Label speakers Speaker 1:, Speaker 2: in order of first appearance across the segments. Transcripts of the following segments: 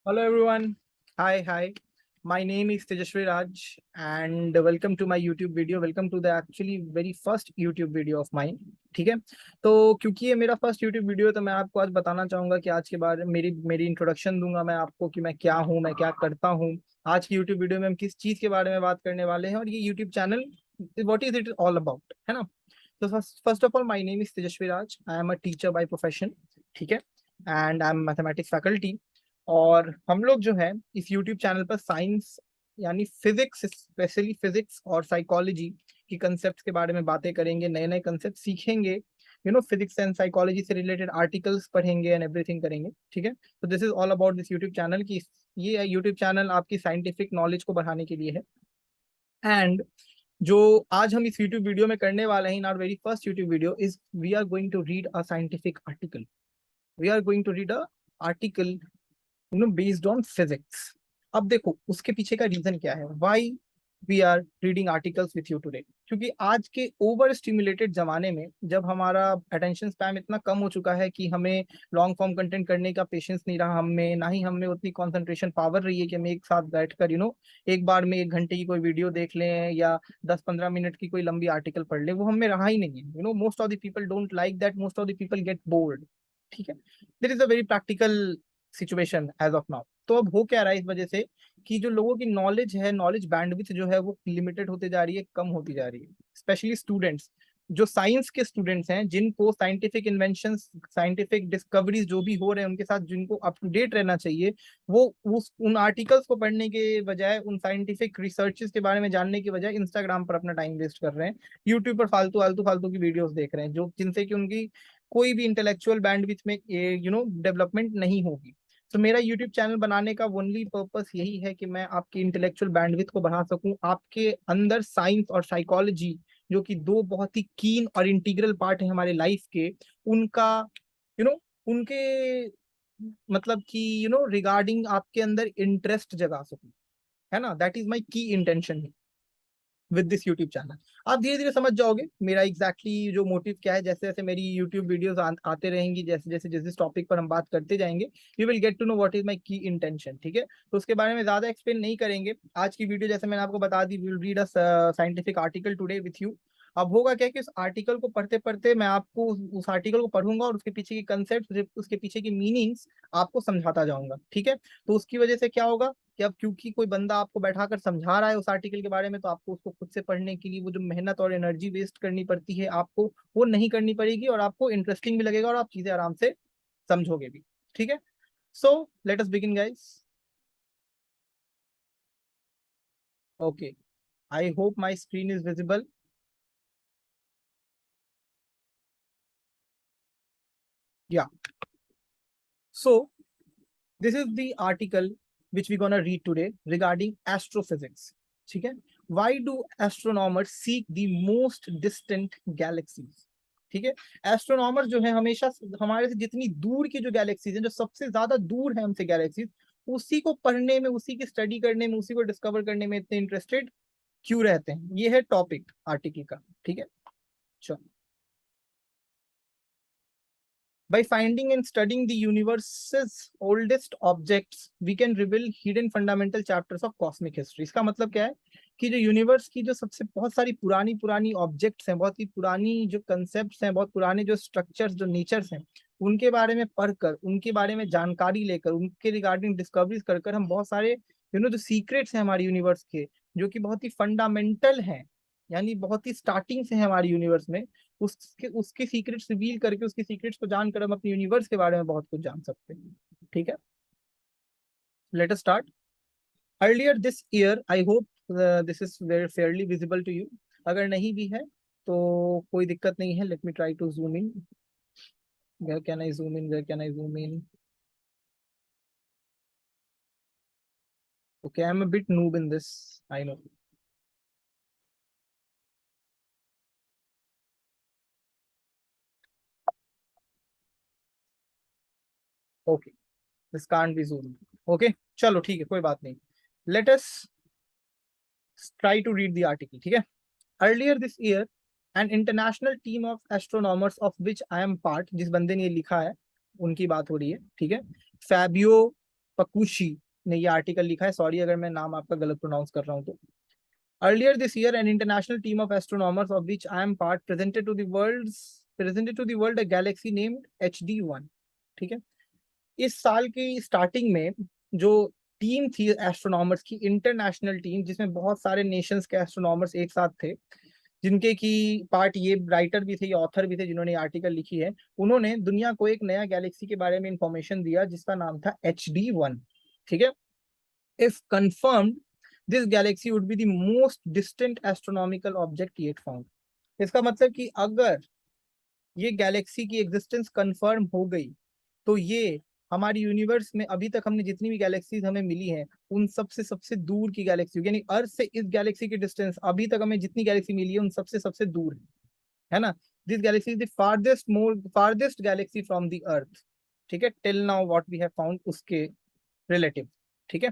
Speaker 1: Hello everyone. Hi. My name is Tejashwi Raj and welcome to my YouTube video. Welcome to the actually very first YouTube video of mine. ठीक है, तो क्योंकि ये मेरा first YouTube video है तो मैं आपको आज बताना चाहूंगा कि आज के बारे में मेरी इंट्रोडक्शन दूंगा मैं आपको कि मैं क्या हूँ, मैं क्या करता हूँ। आज की YouTube वीडियो में हम किस चीज के बारे में बात करने वाले हैं और ये YouTube channel what is it all about, है ना। तो first of all my name is Tejashwi Raj. I am a teacher by profession, ठीक है, and I am mathematics faculty. और हम लोग जो है इस YouTube चैनल पर साइंस यानी फिजिक्स, स्पेशली फिजिक्स और साइकोलॉजी की कंसेप्ट के बारे में बातें करेंगे, नए नए कंसेप्ट सीखेंगे, फिजिक्स एंड साइकोलॉजी से रिलेटेड आर्टिकल्स पढ़ेंगे एंड एवरीथिंग करेंगे, ठीक है। तो this is all about this YouTube channel की ये यूट्यूब चैनल आपकी साइंटिफिक नॉलेज को बढ़ाने के लिए है। एंड जो आज हम इस यूट्यूब वीडियो में करने वाले हैं, in our very first YouTube video is we are going to read a scientific article. We are going to read a article based on physics. अब देखो उसके पीछे का रीजन क्या है, why we are reading articles with you today. क्योंकि आज के ओवर स्टिमुलेटेड जमाने में जब हमारा अटेंशन स्पैम इतना कम हो चुका है कि हमें लॉन्ग फॉर्म कंटेंट करने का पेशेंस नहीं रहा, हमें ना ही हमें उतनी कंसंट्रेशन पावर रही है कि हम एक साथ बैठकर एक बार में 1 घंटे की कोई वीडियो देख लें या 10-15 मिनट की कोई लंबी आर्टिकल पढ़ लें, वो हमें रहा ही नहीं है। Most of the people don't like that, most of the people get bored, ठीक है। This is a very practical situation as of now. तो अब हो क्या रहा है इस वजह से कि जो लोगों की नॉलेज है, नॉलेज बैंडविड्थ जो है वो लिमिटेड होती जा रही है, कम होती जा रही है। स्पेशली स्टूडेंट्स, जो साइंस के स्टूडेंट्स हैं, जिनको साइंटिफिक इन्वेंशंस, साइंटिफिक डिस्कवरीज जो भी हो रहे हैं उनके साथ जिनको अप टू डेट रहना चाहिए, वो उन आर्टिकल्स को पढ़ने के बजाय, उन साइंटिफिक रिसर्चेस के बारे में जानने के बजाय इंस्टाग्राम पर अपना टाइम वेस्ट कर रहे हैं, यूट्यूब पर फालतू फालतू फालतू की वीडियोस देख रहे हैं, जो जिनसे कि उनकी कोई भी इंटेलेक्चुअल बैंडविड्थ में डेवलपमेंट नहीं होगी। तो मेरा यूट्यूब चैनल बनाने का ओनली पर्पस यही है कि मैं आपकी इंटेलेक्चुअल बैंडविड्थ को बढ़ा सकूं, आपके अंदर साइंस और साइकोलॉजी, जो कि दो बहुत ही कीन और इंटीग्रल पार्ट है हमारे लाइफ के, उनका यू नो उनके मतलब कि रिगार्डिंग आपके अंदर इंटरेस्ट जगा सकूं, है ना। दैट इज माई की intention with this YouTube channel. आप धीरे धीरे समझ जाओगे मेरा एग्जैक्टली जो मोटिव क्या है। जैसे जैसे मेरी यूट्यूब वीडियोस आते रहेंगी, जैसे जैसे जिस जिस टॉपिक पर हम बात करते जाएंगे, you will get to know what is my key intention, ठीक है। तो उसके बारे में ज्यादा एक्सप्लेन नहीं करेंगे आज की वीडियो। जैसे मैंने आपको बता दी, we will read a scientific article today with you. अब होगा क्या कि उस आर्टिकल को पढ़ते पढ़ते मैं आपको उस आर्टिकल को पढ़ूंगा और उसके पीछे की कंसेप्ट, उसके पीछे की मीनिंग्स आपको समझाता जाऊंगा, ठीक है। तो उसकी वजह से क्या होगा कि अब क्योंकि कोई बंदा आपको बैठाकर समझा रहा है उस आर्टिकल के बारे में, तो आपको उसको खुद से पढ़ने के लिए वो जो मेहनत और एनर्जी वेस्ट करनी पड़ती है, आपको वो नहीं करनी पड़ेगी और आपको इंटरेस्टिंग भी लगेगा और आप चीजें आराम से समझोगे भी, ठीक है। So let us begin guys. Okay, I hope my screen is visible. Yeah, so this is the article which we're gonna read today regarding astrophysics, ठीक है। Why do astronomers seek the most distant galaxies? ठीक है, astronomer जो है हमेशा हमारे से जितनी दूर की जो गैलेक्सीज हैं, जो सबसे ज्यादा दूर है हमसे गैलेक्सीज, उसी को पढ़ने में, उसी की स्टडी करने में, उसी को डिस्कवर करने में इतने इंटरेस्टेड क्यों रहते हैं। ये है टॉपिक आर्टिकल का, ठीक है। चलो, by finding and studying the universe's oldest objects, we can reveal hidden fundamental chapters of cosmic history। इसका मतलब क्या है कि जो यूनिवर्स की जो सबसे बहुत सारी पुरानी पुरानी ऑब्जेक्ट्स हैं, बहुत ही पुरानी जो कंसेप्ट्स हैं, बहुत पुराने जो स्ट्रक्चर्स, जो नेचर्स हैं, उनके बारे में पढ़कर, उनके बारे में जानकारी लेकर, उनके रिगार्डिंग डिस्कवरीज कर कर हम बहुत सारे जो सीक्रेट्स हैं हमारे यूनिवर्स के, जो कि बहुत ही फंडामेंटल हैं, यानी बहुत ही स्टार्टिंग से है हमारे यूनिवर्स में, उसके उसके सीक्रेट्स रिवील करके, उसके सीक्रेट्स को जानकर हम अपने यूनिवर्स के बारे में बहुत कुछ जान सकते हैं, ठीक है। Let us start. Earlier this year, I hope this is very fairly visible to you. अगर नहीं भी है तो कोई दिक्कत नहीं है। Let me try to zoom in. Where can I zoom in, where can I zoom in? Okay, I am a bit noob in this, I know. Okay, this can't be zoom. Okay, चलो ठीक है, कोई बात नहीं। Let us try to read the article, ठीक है। Earlier this year an international team of astronomers of which I am part, जिस बंदे ने ये लिखा है उनकी बात हो रही है, ठीक है। फैबियो पकुशी ने ये आर्टिकल लिखा है। सॉरी अगर मैं नाम आपका गलत प्रोनाउंस कर रहा हूँ तो। Earlier this year, an international team of astronomers, of which I am part, presented to the world a galaxy named HD1। ठीक है, इस साल की स्टार्टिंग में जो टीम थी एस्ट्रोनॉमर्स की, इंटरनेशनल टीम, जिसमें बहुत सारे नेशंस के एस्ट्रोनॉमर्स एक साथ थे, जिनके की पार्ट ये राइटर भी थे, ये ऑथर भी थे जिन्होंने आर्टिकल लिखी है, उन्होंने दुनिया को एक नया गैलेक्सी के बारे में इंफॉर्मेशन दिया जिसका नाम था HD1। ठीक है, if confirmed this Galaxy would be the most distant astronomical object yet found. इसका मतलब कि अगर ये गैलेक्सी की एग्जिस्टेंस कंफर्म हो गई तो ये हमारी यूनिवर्स में अभी तक हमने जितनी भी गैलेक्सीज हमें मिली हैं उन सबसे सबसे दूर की गैलेक्सी, यानी अर्थ से इस गैलेक्सी की डिस्टेंस अभी तक हमें जितनी गैलेक्सी मिली है उन सबसे सबसे दूर है ना। This galaxy is the farthest galaxy from the earth. ठीक है, till now what we have found उसके रिलेटिव। ठीक है,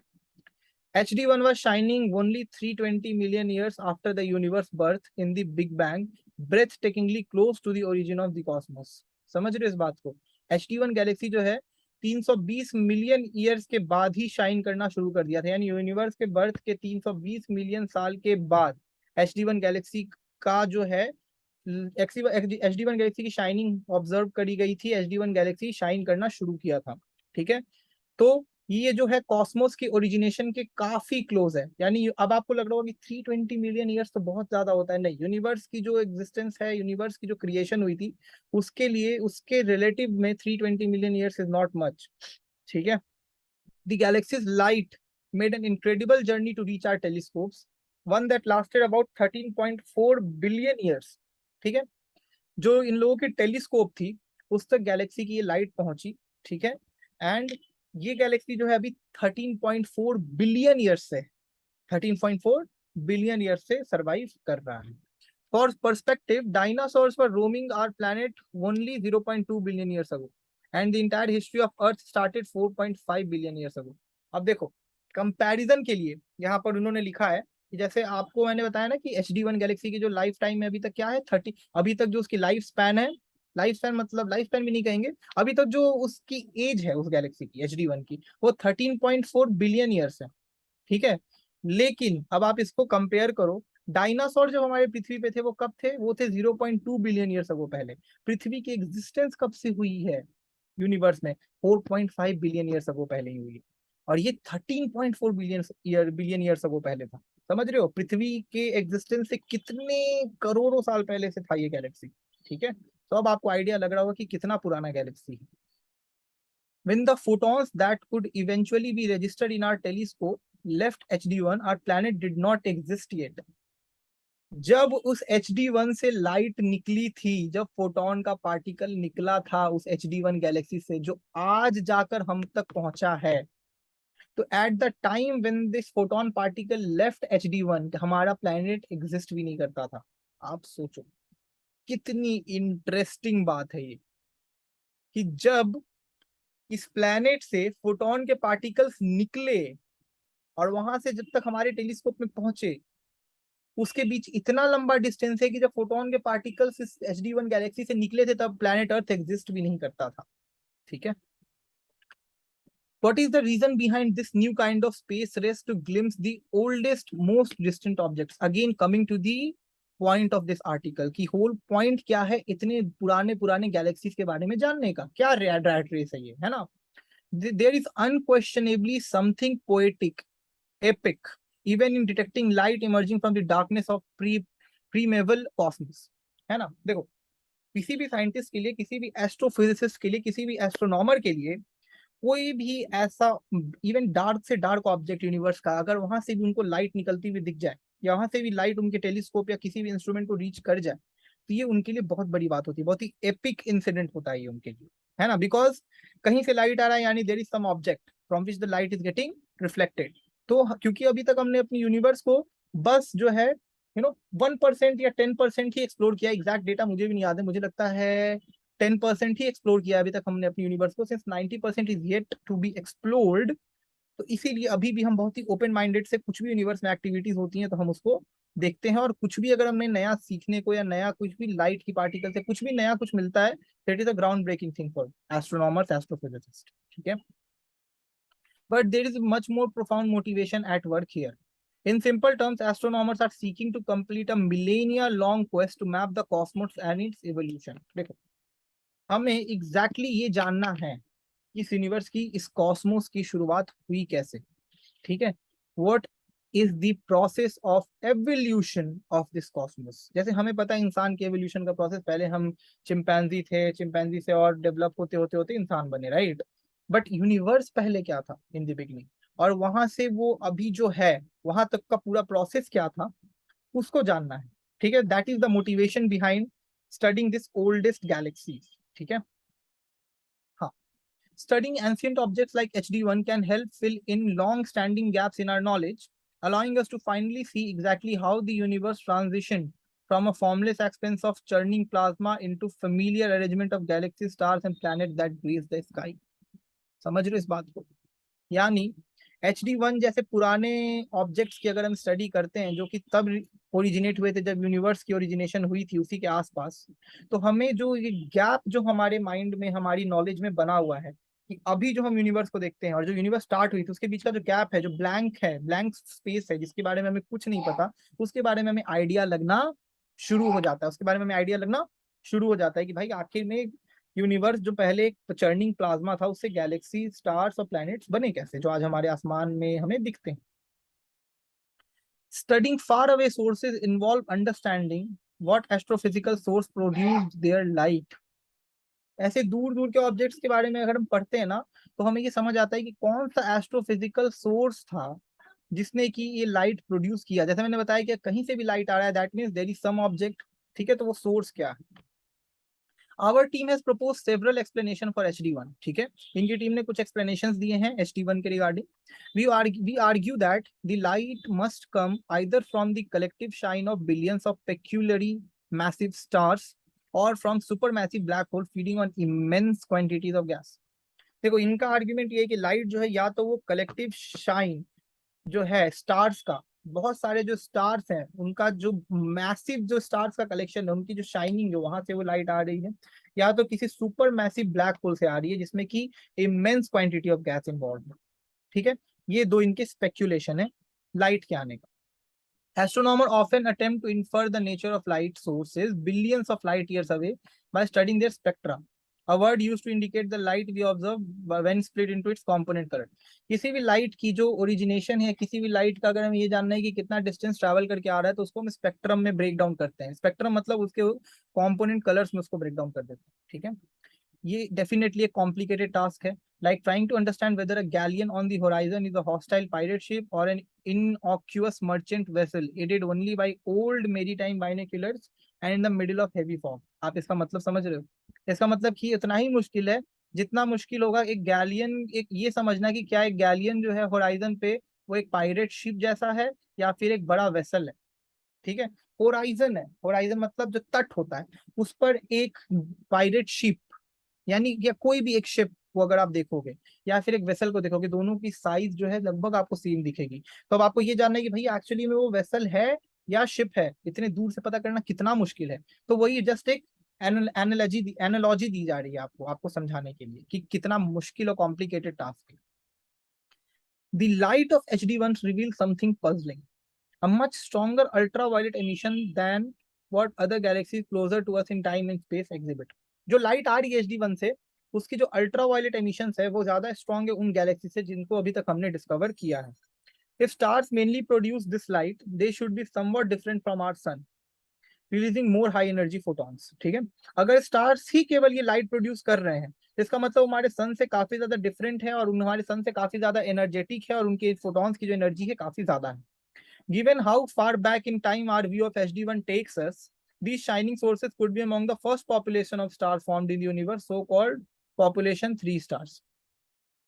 Speaker 1: HD1 was shining only 320 million years after the universe birth in the Big Bang, breathtakingly close to the origin of the cosmos। समझ रहे हो इस बात को? HD1 गैलेक्सी जो है 320 मिलियन ईयर्स के बाद ही शाइन करना शुरू कर दिया था, यानी यूनिवर्स के बर्थ के 320 मिलियन साल के बाद HD1 गैलेक्सी का जो है HD1 गैलेक्सी की शाइनिंग ऑब्जर्व करी गई थी। HD1 गैलेक्सी शाइन करना शुरू किया था। ठीक है, तो ये जो है कॉस्मोस के ओरिजिनेशन के काफी क्लोज है। यानी अब आपको लग रहा होगा कि 320 मिलियन ईयर्स तो बहुत ज्यादा होता है, नहीं, यूनिवर्स की जो एग्जिस्टेंस है, यूनिवर्स की जो क्रिएशन हुई थी उसके लिए उसके रिलेटिव में 320 million years is not much. ठीक है, the galaxy's light made an incredible journey to reach our telescopes, one that lasted about 13.4 billion years. ठीक है, जो इन लोगों की टेलीस्कोप थी उस तक गैलेक्सी की ये लाइट पहुंची। ठीक है, एंड ये गैलेक्सी जो है अभी 13.4 बिलियन ईयर्स से 13.4 बिलियन ईयर्स से सरवाइव कर रहा है। For perspective, dinosaurs were roaming our planet only 0.2 billion years ago and the entire history of earth started 4.5 billion years ago. अब देखो, कंपैरिजन के लिए यहाँ पर उन्होंने लिखा है कि जैसे आपको मैंने बताया ना कि HD1 गैलेक्सी की जो लाइफ टाइम है अभी तक क्या है 30, अभी तक जो उसकी लाइफ स्पैन है, लाइफ स्पैन मतलब लाइफ स्पैन भी नहीं कहेंगे, अभी तक जो उसकी एज है उस गैलेक्सी की HD1 की वो 13.4 बिलियन ईयर्स है। ठीक है, लेकिन अब आप इसको कंपेयर करो, डायनासोर जब हमारे पृथ्वी पे थे वो कब थे? वो थे 0.2 बिलियन ईयर्स अगो पहले। पृथ्वी की एग्जिस्टेंस कब से हुई है यूनिवर्स में? 4.5 बिलियन ईयर्स अगो पहले ही हुई है, और ये 13.4 बिलियन ईयर्स अगो पहले था। समझ रहे हो पृथ्वी के एग्जिस्टेंस से कितने करोड़ों साल पहले से था ये गैलेक्सी। ठीक है, तो अब आपको आइडिया लग रहा होगा कि कितना पुराना गैलेक्सी है। When the photons that could eventually be registered in our telescope left HD1, our planet did not exist yet। जब उस HD1 से लाइट निकली थी, जब फोटोन का पार्टिकल निकला था उस HD1 गैलेक्सी से जो आज जाकर हम तक पहुंचा है, तो at the time when this photon particle left HD1 हमारा प्लेनेट एग्जिस्ट भी नहीं करता था। आप सोचो कितनी इंटरेस्टिंग बात है ये, कि जब इस प्लेनेट से फोटोन के पार्टिकल्स निकले और वहां से जब तक हमारे टेलीस्कोप में पहुंचे उसके बीच इतना लंबा डिस्टेंस है कि जब फोटोन के पार्टिकल्स इस HD1 गैलेक्सी से निकले थे तब प्लैनेट अर्थ एग्जिस्ट भी नहीं करता था। ठीक है, what is the reason behind this new kind of space race to glimpse the oldest most distant objects? Again coming to the point of this article कि whole point क्या है इतने पुराने पुराने गैलेक्सीज के बारे में जानने का, क्या रैट रेस है ये, है ना। There is unquestionably something poetic, epic, even in detecting light emerging from the darkness of primeval cosmos। है ना, देखो किसी भी साइंटिस्ट के लिए, किसी भी एस्ट्रोफिजिसिस्ट के लिए, किसी भी एस्ट्रोनॉमर के लिए, कोई भी ऐसा इवन डार्क से डार्क ऑब्जेक्ट यूनिवर्स का अगर वहां से भी उनको लाइट निकलती हुई दिख जाए या वहां से भी लाइट उनके टेलीस्कोप या किसी भी इंस्ट्रूमेंट को रीच कर जाए तो ये उनके लिए बहुत बड़ी बात होती है, बहुत ही एपिक इंसिडेंट होता है ये उनके लिए, है ना। बिकॉज कहीं से लाइट आ रहा है यानी there is some object from which the light is getting reflected. तो क्योंकि अभी तक हमने अपनी यूनिवर्स को बस जो है 1% या 10% ही एक्सप्लोर किया, एग्जैक्ट डेटा मुझे भी नहीं याद है, मुझे लगता है 10% ही एक्सप्लोर किया अभी तक हमने अपनी यूनिवर्स को, since 90% is yet to be explored. तो इसीलिए अभी भी हम बहुत ही ओपन माइंडेड से कुछ भी यूनिवर्स में एक्टिविटीज होती हैं तो हम उसको देखते हैं, और कुछ भी अगर हमें नया सीखने को या नया कुछ भी लाइट की पार्टिकल से कुछ भी नया कुछ मिलता है, that is a ground breaking thing for astronomers, astrophysicist. ठीक है, but there is much more profound motivation at work here. In simple terms, astronomers are seeking to complete a millennia-long quest to map the cosmos and its evolution. देखो, हमें exactly ये जानना है कि इस universe की, इस कॉस्मोस की शुरुआत हुई कैसे, ठीक है? What is the process of evolution of this cosmos? जैसे हमें पता है इंसान के एवोल्यूशन का प्रोसेस, पहले हम चिंपैंजी थे, चिंपैंजी से और डेवलप होते होते होते इंसान बने, राइट? बट यूनिवर्स पहले क्या था इन द बिगनिंग, और वहां से वो अभी जो है वहां तक का पूरा प्रोसेस क्या था, उसको जानना है, ठीक है? That is the motivation behind studying this oldest Galaxy, ठीक है? हाँ, studying ancient objects like HD1 can help fill in long-standing gaps in our knowledge, allowing us to finally see exactly how the universe transitioned from a formless expanse of churning plasma into familiar arrangement of galaxies, stars, and planets that grace the sky. समझ रहे हो इस बात को? यानी HD1 जैसे पुराने objects की अगर हम स्टडी करते हैं, जो कि तब ओरिजिनेट हुए थे जब यूनिवर्स की ओरिजिनेशन हुई थी, उसी के आसपास, तो हमें जो ये गैप जो हमारे माइंड में, हमारी नॉलेज में बना हुआ है कि अभी जो हम यूनिवर्स को देखते हैं और जो यूनिवर्स स्टार्ट हुई थी, उसके बीच का जो गैप है, जो ब्लैंक है, ब्लैंक स्पेस है, जिसके बारे में हमें कुछ नहीं पता, उसके बारे में हमें आइडिया लगना शुरू हो जाता है। उसके बारे में हमें आइडिया लगना शुरू हो जाता है कि भाई आखिर में यूनिवर्स जो पहले एक चर्निंग प्लाज्मा था, उससे गैलेक्सी, स्टार्स और प्लैनेट्स बने कैसे, जो आज हमारे आसमान में हमें दिखते हैं। Studying far away sources involve understanding what astrophysical source produced their light. ऐसे दूर दूर के ऑब्जेक्ट्स के बारे में अगर हम पढ़ते हैं ना, तो हमें ये समझ आता है कि कौन सा एस्ट्रोफिजिकल सोर्स था जिसने कि ये लाइट प्रोड्यूस किया। जैसे मैंने बताया कि कहीं से भी लाइट आ रहा है, that means there is some object, ठीक है? तो वो सोर्स क्या है? Our team has proposed several explanation for HD1, ठीक है? इनकी टीम ने कुछ explanations दिए हैं HD1 के regarding. We argue that the light must come either from the collective shine of billions of peculiarly massive stars or from supermassive black hole feeding on immense quantities of gas. देखो, इनका argument ये है कि light जो है या तो वो कलेक्टिव शाइन जो है स्टार्स का, बहुत सारे जो स्टार्स हैं उनका जो मैसिव जो स्टार्स का कलेक्शन है, उनकी जो शाइनिंग जो वहां से वो लाइट आ रही है, या तो किसी सुपर मैसिव ब्लैक होल से आ रही है जिसमें कि immense quantity of gas involve है, ठीक है? ये दो इनके स्पेक्यूलेशन है लाइट के आने का. Astronomers often attempt to infer the nature of light sources billions of light years away by studying their spectra, a word used to indicate the light we observe when split into its component color. किसी भी light की जो origination है, किसी भी light का अगर हमें ये जानना है कि कितना डिस्टेंस ट्रैवल करके आ रहा है, तो उसको हम स्पेक्ट्रम में ब्रेक डाउन करते हैं. स्पेक्ट्रम मतलब उसके कॉम्पोनेंट कलर्स में उसको ब्रेक डाउन कर देते हैं, ठीक है? ये डेफिनेटली एक कॉम्प्लिकेटेड टास्क है, like trying to understand whether a galleon on the horizon is a hostile pirate ship or an innocuous merchant vessel aided only by old maritime binoculars and in the middle of heavy fog. आप इसका मतलब समझ रहे हो? इसका मतलब कि इतना ही मुश्किल है जितना मुश्किल होगा एक गैलियन, एक ये समझना कि क्या एक गैलियन जो है होराइजन पे वो एक पायरेट शिप जैसा है या फिर एक बड़ा वेसल है, ठीक है? होराइजन है, होराइजन मतलब जो तट होता है, उस पर एक पायरेट शिप, यानी या कोई भी एक शिप को अगर आप देखोगे या फिर एक वेसल को देखोगे, दोनों की साइज जो है लगभग आपको सेम दिखेगी. तो अब आपको ये जानना है कि भाई एक्चुअली में वो वेसल है या शिप है, इतने दूर से पता करना कितना मुश्किल है. तो वही जस्ट एक एनालॉजी दी जा रही है आपको समझाने के लिए कि कितना मुश्किल और कॉम्प्लिकेटेड टास्क है. The light of HD1 reveals something puzzling. A much stronger ultraviolet emission than what other galaxies closer to us in time and space exhibit. जो लाइट आ रही है HD1 से, उसकी जो अल्ट्रावायलेट एमिशंस है वो ज्यादा स्ट्रॉन्ग है उन गैलेक्सी से जिनको अभी तक हमने डिस्कवर किया है. If stars mainly produce this light, they should be somewhat different from our sun, releasing more high energy photons. ठीक है? अगर स्टार्स ही केवल ये लाइट प्रोड्यूस कर रहे हैं, इसका मतलब हमारे सन से काफी ज्यादा डिफरेंट है और हमारे सन से काफी ज्यादा एनर्जेटिक है और उनके फोटॉन्स की जो एनर्जी है काफी ज्यादा है. Given how far back in time our view of HD1 takes us, these shining sources could be among the first population of stars formed in the universe, so-called population 3 stars.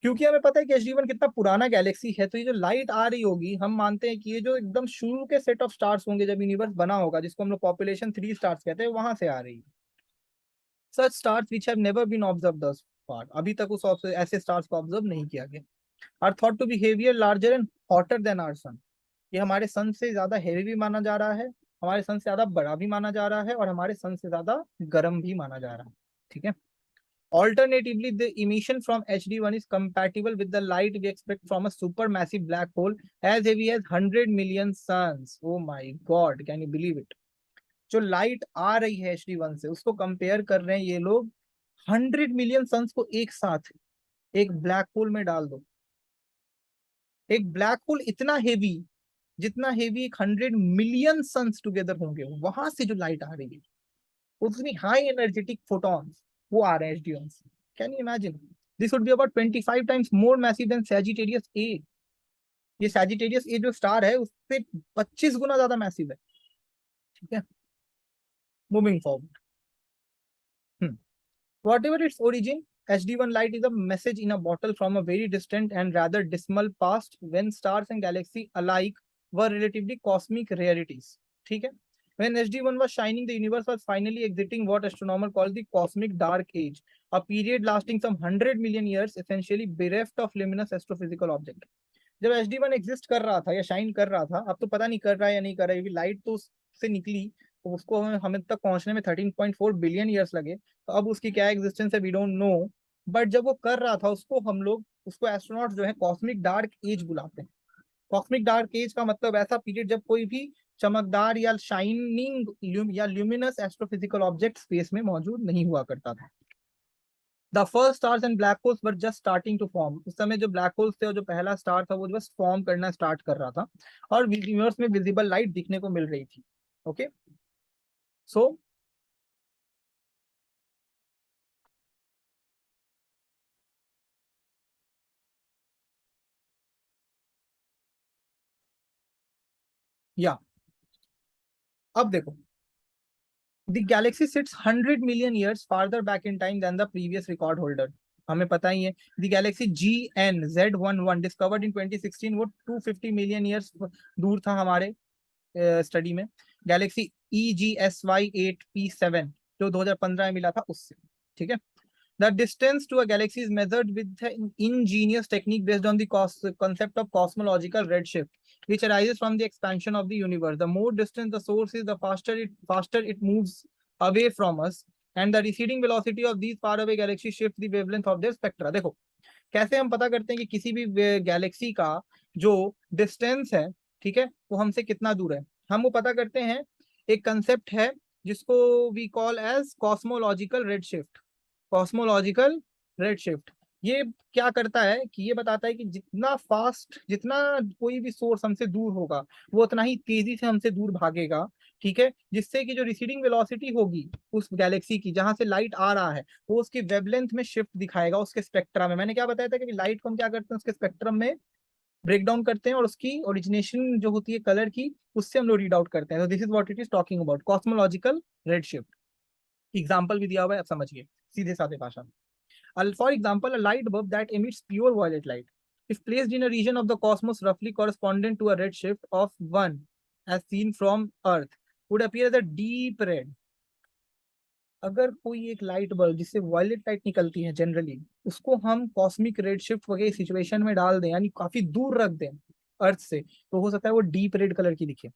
Speaker 1: क्योंकि हमें पता है कि HD1 कितना पुराना Galaxy है, तो ये जो लाइट आ रही होगी, हम मानते हैं कि ये जो एकदम शुरू के सेट ऑफ स्टार्स होंगे जब यूनिवर्स बना होगा, जिसको हम लोग पॉपुलेशन 3 स्टार्स कहते हैं, वहां से आ रही है. Such stars which have never been observed thus far, अभी तक उस ऐसे स्टार्स को ऑब्जर्व नहीं किया गया, are thought to be heavier, larger and hotter than our sun. ये हमारे सन से ज्यादा हेवी भी माना जा रहा है, हमारे सन से ज्यादा बड़ा भी माना जा रहा है और हमारे सन से ज्यादा गर्म भी माना जा रहा है, ठीक है? Alternatively, the emission from HD1 is compatible with the light we expect from a supermassive black hole as heavy as 100 million suns. Oh my God, can you believe it? जो लाइट आ रही है HD1 से, उसको compare कर रहे हैं ये लोग 100 मिलियन सन्स को एक साथ एक ब्लैक होल में डाल दो। एक ब्लैक होल इतना हेवी, जितना हेवी 100 मिलियन सन्स टुगेदर होंगे, वहां से जो लाइट आ रही है, उतनी हाई एनर्जेटिक फोटॉन्स वो आ रहे हैं HD1 से। Can you imagine? This would be about 25 times more massive than Sagittarius A. ये सैजिटेरियस ए जो स्टार है उससे 25 गुना ज्यादा मैसिव है। ठीक है, moving forward. Whatever its origin, HD1 light is a message in a bottle from a very distant and rather dismal past when stars and galaxies alike were relatively cosmic rarities. ठीक है? When HD1 was shining, the universe was finally exiting what astronomers call the cosmic dark age, a period lasting some 100 million years, essentially bereft of luminous astrophysical object. जब HD1 exist कर रहा था या shine कर रहा था, अब तो पता नहीं कर रहा है या नहीं कर रहा है, क्योंकि लाइट तो उससे निकली, तो उसको हमें तक पहुंचने में 13.4 बिलियन ईयर्स लगे। तो अब उसकी क्या एग्जिस्टेंस है वी डोंट नो, बट जब वो कर रहा था उसको हम लोग, उसको एस्ट्रोनॉट जो है कॉस्मिक डार्क एज बुलाते हैं। कॉस्मिक डार्क एज का मतलब ऐसा पीरियड जब कोई भी चमकदार या शाइनिंग या ल्यूमिनस एस्ट्रोफिजिकल ऑब्जेक्ट स्पेस में मौजूद नहीं हुआ करता था। The first stars and black holes were just starting to form. उस समय जो ब्लैक होल्स थे और जो पहला स्टार था वो बस फॉर्म करना स्टार्ट कर रहा था और यूनिवर्स में विजिबल लाइट दिखने को मिल रही थी। ओके, सो या अब देखो, the galaxy sits 100 million years farther back in time than the previous record holder. हमें पता ही है, the Galaxy GN-Z11 discovered in 2016 वो 250 मिलियन ईयर्स दूर था हमारे स्टडी में। गैलेक्सी EGSY8P7 जो 2015 में मिला था उससे। ठीक है, the distance to a galaxy is measured with an ingenious technique based on the concept of cosmological redshift, which arises from the expansion of the universe. The more distant the source is, the faster it moves away from us, and the receding velocity of these faraway galaxies shifts the wavelength of their spectra. देखो कैसे हम पता करते हैं कि किसी भी Galaxy का जो डिस्टेंस है, ठीक है, वो हमसे कितना दूर है। हम वो पता करते हैं, एक कंसेप्ट है जिसको we call as cosmological redshift. Cosmological redshift ये क्या करता है कि ये बताता है कि जितना फास्ट, जितना कोई भी सोर्स हमसे दूर होगा वो उतना ही तेजी से हमसे दूर भागेगा। ठीक है, जिससे कि जो रिसीडिंग वेलोसिटी होगी उस गैलेक्सी की जहां से लाइट आ रहा है, वो उसकी वेवलेंथ में शिफ्ट दिखाएगा उसके स्पेक्ट्रा में। मैंने क्या बताया था कि लाइट को हम क्या करते हैं, उसके स्पेक्ट्रम में ब्रेक डाउन करते हैं और उसकी ओरिजिनेशन जो होती है कलर की, उससे हम लोग रीड आउट करते हैं। तो this is what it is talking about cosmological redshift. Example भी दिया हुआ है, आप समझिए सीधे साधे भाषा में। For example, a light bulb that emits pure violet light, if placed in a region of the cosmos roughly corresponding to a redshift of 1 as seen from Earth, would appear as a deep red. अगर कोई एक light bulb जिससे violet light निकलती है generally, उसको हम cosmic redshift वगैरह situation में डाल दें, यानी काफी दूर रख दें अर्थ से, तो हो सकता है वो डीप रेड कलर की दिखे।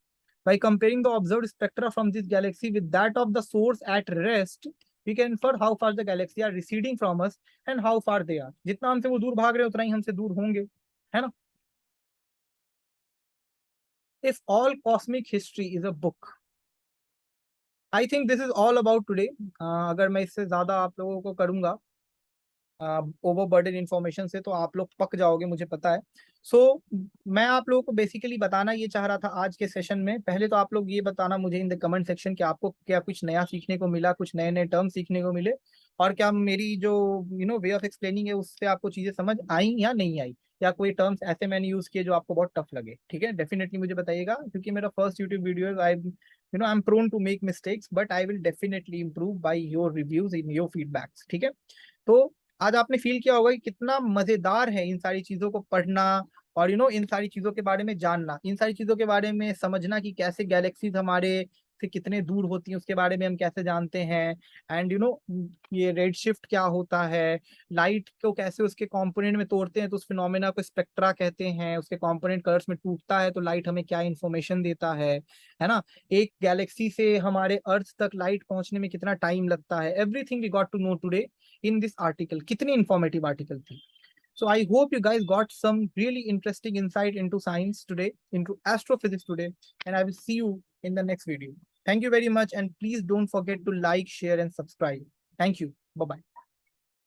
Speaker 1: By comparing the observed spectra from this galaxy with that of the source at rest, we can infer how far the galaxy are receding from us and how far they are. जितना हमसे वो दूर भाग रहे हैं उतना ही हमसे दूर होंगे, है ना? If all cosmic history is a book, I think this is all about today. अगर मैं इससे ज्यादा आप लोगों को करूंगा ओवरबर्डन इंफॉर्मेशन से, तो आप लोग पक जाओगे, मुझे पता है। मैं आप लोगों को बेसिकली बताना ये चाह रहा था आज के सेशन में। पहले तो आप लोग ये बताना मुझे इन द कमेंट सेक्शन कि आपको क्या कुछ नया सीखने को मिला, कुछ नए नए टर्म सीखने को मिले, और क्या मेरी जो वे ऑफ एक्सप्लेनिंग है उससे आपको चीजें समझ आई या नहीं आई, या कोई टर्म्स ऐसे मैंने यूज किए जो आपको बहुत टफ लगे। ठीक है, डेफिनेटली मुझे बताइएगा, क्योंकि मेरा first YouTube video, I am prone to make mistakes, but I will definitely improve by your reviews in your feedbacks. ठीक है, तो आज आपने फील किया होगा कि कितना मजेदार है इन सारी चीजों को पढ़ना और इन सारी चीजों के बारे में जानना, इन सारी चीजों के बारे में समझना कि कैसे गैलेक्सीज हमारे से कितने दूर होती हैं उसके बारे में हम कैसे जानते हैं। एंड ये रेड शिफ्ट क्या होता है, लाइट को कैसे उसके कंपोनेंट में तोड़ते हैं तो उस फिनोमेना को स्पेक्ट्रा कहते हैं, उसके कंपोनेंट कलर्स में टूटता है तो लाइट हमें क्या इन्फॉर्मेशन देता है ना? एक गैलेक्सी से हमारे अर्थ तक लाइट पहुंचने में कितना टाइम लगता है। Everything we got to know today in this article. कितनी informative article थी. So I hope you guys got some really interesting insight into science today, into astrophysics today, and I will see you in the next video. Thank you very much, and please don't forget to like, share, and subscribe. Thank you. Bye-bye.